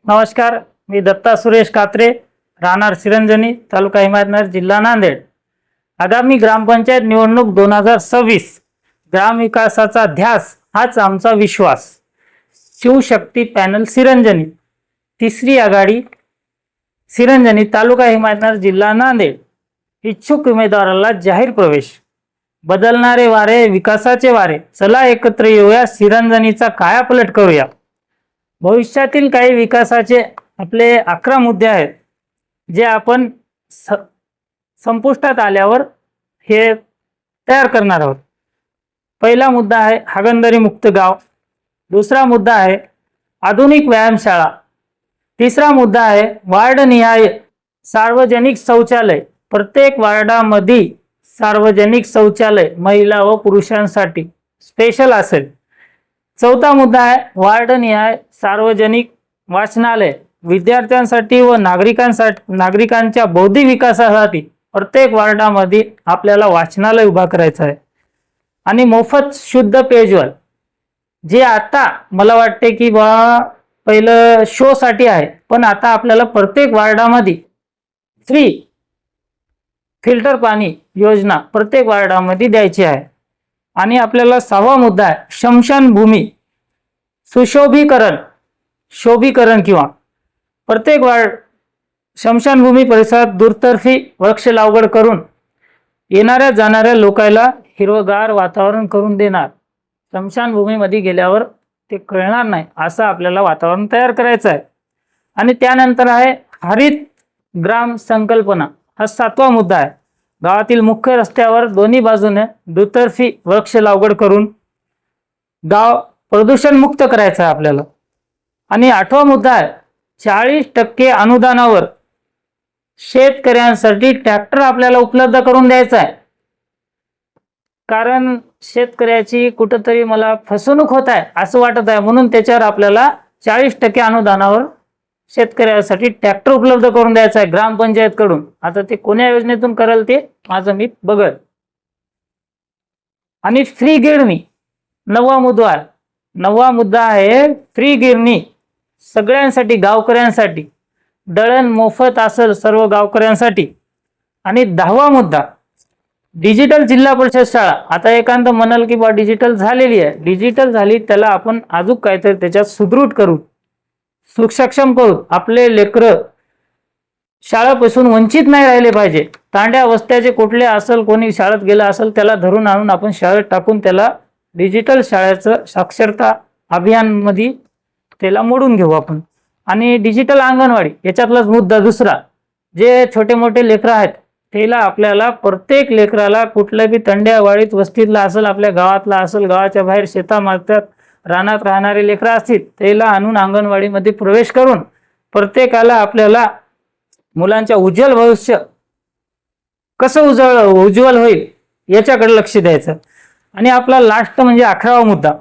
नमस्कार, मी दत्ता सुरेश कात्रे, राहणार सिरंजनी, तालुका हिमायतनगर, जिल्हा नांदेड। आगामी ग्रामपंचायत निवडणूक 2026 ग्रामविकासाचा ध्यास हाच आमचा विश्वास। शिवशक्ती पॅनल सिरंजनी, तिसरी आघाडी सिरंजनी, तालुका हिमायतनगर, जिल्हा नांदेड। इच्छुक उमेदवाराला जाहीर प्रवेश। बदलणारे वारे, विकासाचे वारे, चला एकत्र येऊया, सिरंजनीचा कायापालट करूया। भविष्यातील काही विकासाचे आपले 11 मुद्दे आहेत जे आपण संपुष्टात आल्यावर हे तयार करणार आहोत। पहिला मुद्दा आहे हागणदारी मुक्त गाव। दुसरा मुद्दा आहे आधुनिक व्यायामशाळा। तिसरा मुद्दा आहे वार्डनिहाय सार्वजनिक शौचालय। प्रत्येक वार्डामध्ये सार्वजनिक शौचालय महिला व पुरुषांसाठी स्पेशल असेल। चौथा मुद्दा आहे वार्डनिहाय सार्वजनिक वाचनालय। विद्यार्थ्यांसाठी व नागरिकांच्या बौद्धिक विकासासाठी प्रत्येक वार्डामध्ये आपल्याला वाचनालय उभा करायचं आहे। आणि मोफत शुद्ध पेयजल, जे आता मला वाटते की पहिलं शो साठी आहे, पण आता आपल्याला प्रत्येक वार्डामध्ये फ्री फिल्टर पाणी योजना प्रत्येक वार्डामध्ये द्यायची आहे। आणि आपल्याला 6वा मुद्दा आहे स्मशानभूमी शोभीकरण किंवा प्रत्येक स्मशानभूमी परिसरात दुतर्फी वृक्ष लागवड करून येणाऱ्या जाणाऱ्या लोकांना हिरवगार वातावरण करून देणार। स्मशानभूमीमध्ये गेल्यावर ते कळणार नाही असं आपल्याला वातावरण तयार करायचं आहे। आणि त्यानंतर आहे हरित ग्राम संकल्पना, हा 7वा मुद्दा आहे। गावातील मुख्य रस्त्यावर दोन्ही बाजूने दुतर्फी वृक्ष लागवड करून गाव प्रदूषण मुक्त करायचं आहे आपल्याला। आणि 8वा मुद्दा आहे 40% अनुदानावर शेतकऱ्यांसाठी ट्रॅक्टर आपल्याला उपलब्ध करून द्यायचा आहे। कारण शेतकऱ्याची कुठेतरी मला फसवणूक होत आहे असं वाटत आहे, म्हणून त्याच्यावर आपल्याला 40% अनुदानावर शेतकऱ्यासाठी ट्रॅक्टर उपलब्ध करून द्यायचा आहे ग्रामपंचायत कडून। आता ते कोण्या योजनेतून करेल ते माझं मी बघत। आणि फ्री गिरणी 9वा मुद्दा आहे फ्री गिरणी सगळ्यांसाठी, गावकऱ्यांसाठी दळण मोफत असेल सर्व गावकऱ्यांसाठी। आणि 10वा मुद्दा डिजिटल जिल्हा परिषद शाळा। आता एखादं म्हणाल की डिजिटल झालेली आहे, डिजिटल झाली, त्याला आपण अजून काहीतरी त्याच्यात सुदृढ करू, सुसक्षम करू। आपले लेकरं शाळेपासून वंचित नाही राहिले पाहिजे। तांड्या वस्त्याचे कुठले असेल, कोणी शाळेत गेला असेल त्याला धरून आणून आपण शाळेत टाकून त्याला डिजिटल शाळेचं साक्षरता अभियान मध्ये त्याला मोडून घेऊ आपण। आणि डिजिटल अंगणवाडी, याच्यातलाच मुद्दा दुसरा, जे छोटे मोठे लेकरं आहेत त्याला आपल्याला प्रत्येक लेकराला कुठल्या बी तंड्यावाडीत वस्तीतला असेल, आपल्या गावातला असेल, गावाच्या बाहेर शेतामार्फत रानात राहणारे लेकरं असतील त्याला आणून अंगणवाडीमध्ये प्रवेश करून प्रत्येकाला आपल्याला मुलांच्या उज्ज्वल भविष्य कसं उज्ज्वल होईल याच्याकडे लक्ष द्यायचं। आणि आपला लास्ट म्हणजे 11वा मुद्दा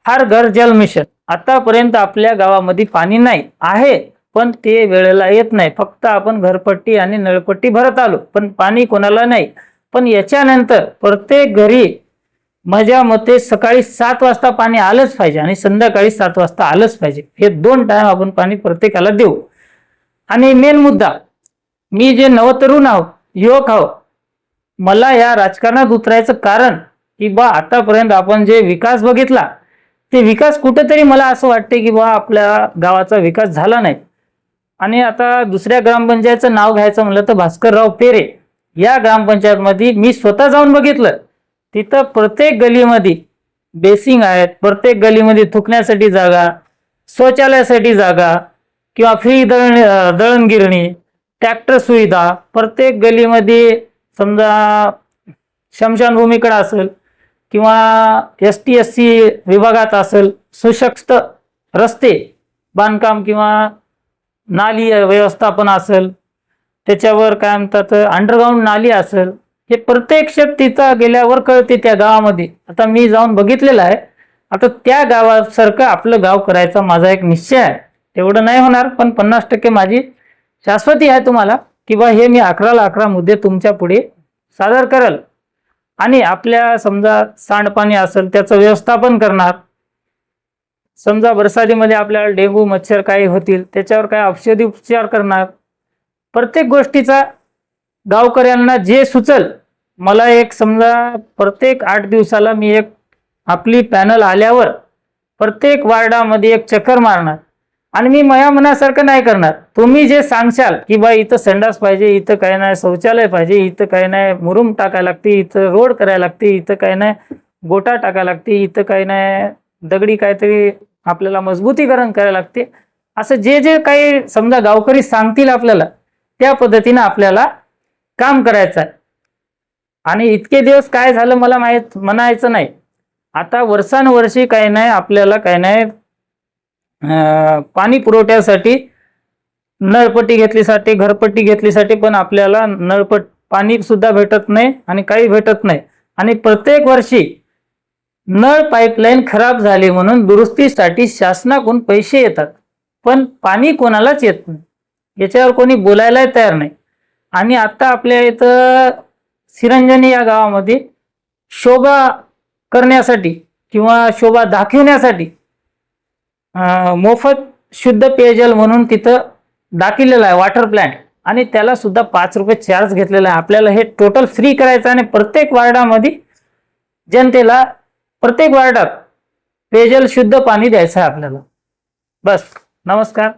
हर घर जल मिशन। आतापर्यंत आपल्या गावामध्ये पाणी नाही आहे, पण ते वेळेला येत नाही। फक्त आपण घरपट्टी आणि नळपट्टी भरत आलो, पण पाणी कोणाला नाही। पण याच्यानंतर प्रत्येक घरी माझ्या मते सकाळी 7 वाजता पाणी आलंच पाहिजे आणि संध्याकाळी 7 वाजता आलंच पाहिजे। हे 2 टाइम आपण पाणी प्रत्येकाला देऊ। आणि मेन मुद्दा, मी जे नवतरुण आहोत, युवक आहोत, मला या राजकारणात उतरायचं कारण की आतापर्यंत आपण जे विकास बघितला ते विकास कुठेतरी मला असं वाटते की आपल्या गावाचा विकास झाला नाही। आणि आता दुसऱ्या ग्रामपंचायतचं नाव घ्यायचं म्हणलं तर भास्करराव पेरे या ग्रामपंचायतमध्ये मी स्वतः जाऊन बघितलं। तिथं प्रत्येक गलीमध्ये बेसिंग आहेत, प्रत्येक गलीमध्ये थुकण्यासाठी जागा, शौचालयासाठी जागा किंवा फ्री दळण गिरणी, ट्रॅक्टर सुविधा, प्रत्येक गलीमध्ये समजा स्मशानभूमीकडे असेल किंवा ST SC विभागात असेल सुशक्त रस्ते बांधकाम किंवा नाली व्यवस्थापन असेल, त्याच्यावर काय म्हणतात अंडरग्राउंड नाली असेल, हे प्रत्यक्षात तिथं गेल्यावर कळते त्या गावामध्ये। आता मी जाऊन बघितलेलं आहे। आता त्या गावासारखं आपलं गाव करायचा माझा एक निश्चय आहे। तेवढं नाही होणार, पण 50% माझी शाश्वती आहे तुम्हाला की हे मी 11ला 11 मुद्दे तुमच्या पुढे सादर करेल। आणि आपल्या समजा सांडपाणी असेल त्याचं व्यवस्थापन करणार, समजा बरसातीमध्ये आपल्याला डेंगू मच्छर काही होतील त्याच्यावर काय औषधी उपचार करणार. प्रत्येक गोष्टीचा गावकऱ्यांना जे सुचल, मला एक समजा प्रत्येक 8 दिवसाला मी एक आपली पॅनल आल्यावर प्रत्येक वार्डामध्ये एक चक्कर मारणार आणि मी माझ्या मनासारखं नाही करणार. तुम्ही जे सांगशाल की बा इथं संडास पाहिजे, इथं काय नाही शौचालय पाहिजे, इथं काय नाही मुरुम टाकायला लागते, इथं रोड करायला लागते, इथं काय नाही गोटा टाकायला लागते, इथं काय नाही दगडी काहीतरी आपल्याला मजबूतीकरण करायला लागते, असं जे जे काही समजा गावकरी सांगतील आपल्याला त्या पद्धतीने आपल्याला काम करायचं आहे. आणि इतके दिवस काय झालं मला म्हणायचं नाही. आता वर्षानुवर्षी काही नाही आपल्याला काही नाही पाणी पुरवठ्यासाठी नळपट्टी घेतलीसाठी घरपट्टी घेतलीसाठी पण आपल्याला पाणी सुद्धा भेटत नाही आणि काही भेटत नाही. आणि प्रत्येक वर्षी नळ पाईपलाईन खराब झाली म्हणून दुरुस्तीसाठी शासनाकडून पैसे येतात, पण पाणी कोणालाच येत नाही. याच्यावर कोणी बोलायला तयार नाही. आणि आता आपल्या इथं सिरंजनी या गावामध्ये शोभा करण्यासाठी किंवा शोभा दाखवण्यासाठी मोफत शुद्ध पेयजल म्हणून तिथं दाखवलेलं आहे वॉटर प्लांट, आणि त्याला सुद्धा 5 रुपये चार्ज घेतलेला आहे. आपल्याला हे टोटल फ्री करायचं आणि प्रत्येक वार्डामध्ये जनतेला प्रत्येक वार्डात पेयजल शुद्ध पाणी द्यायचं आहे आपल्याला. बस. नमस्कार.